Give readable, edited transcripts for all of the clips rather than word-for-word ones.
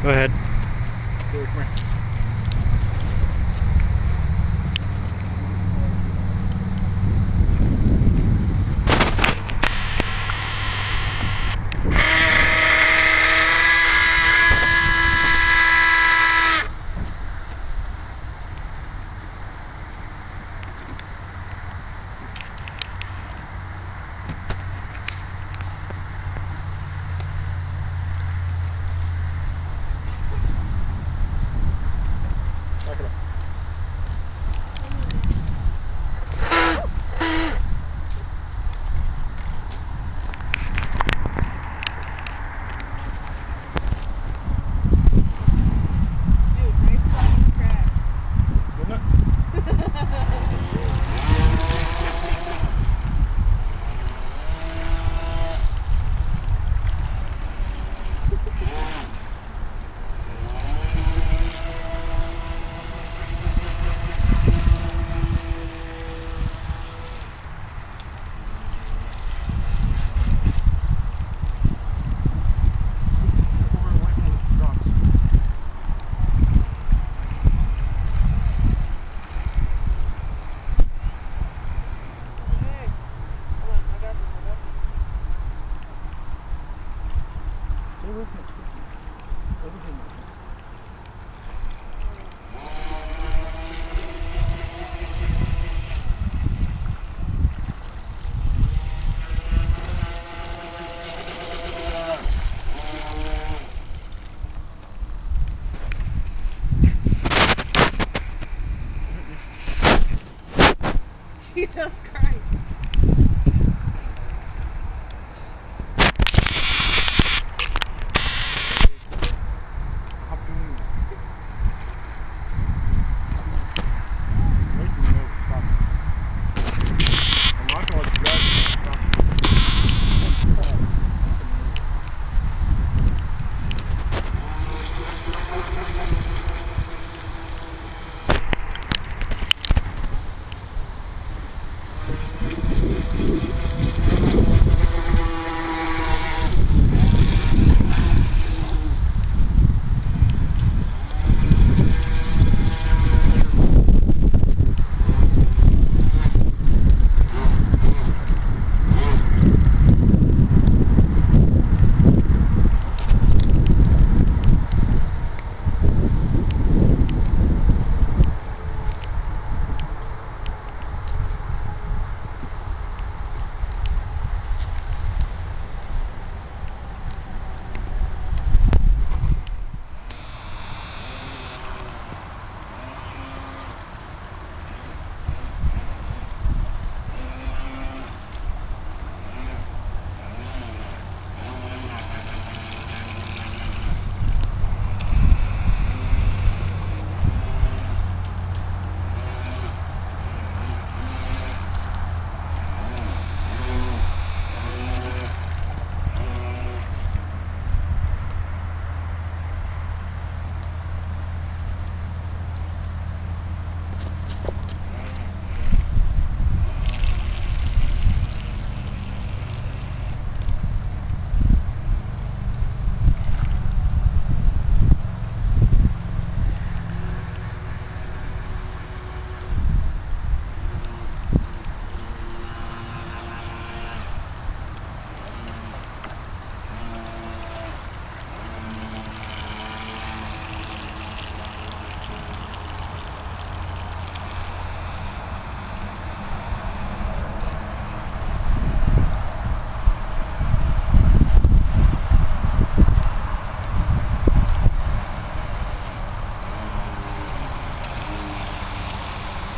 Go ahead. Here, come here. Back it up. Dude, nice fucking crack. Isn't it? Over away from the rocks. Hey, hold on, I got this, I got this. Stay away from it. Everything. Jesus Christ. Right in the middle. Stop. I'm not going to grab it. Stop.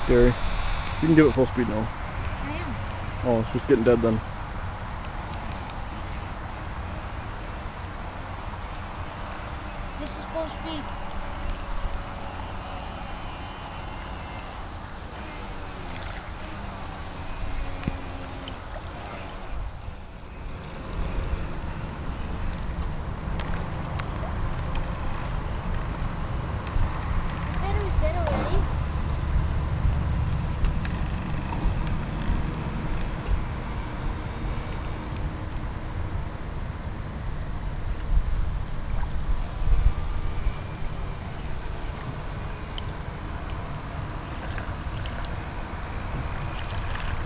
Gary, you can give it full speed now. I am. Oh, it's just getting dead then. This is full speed.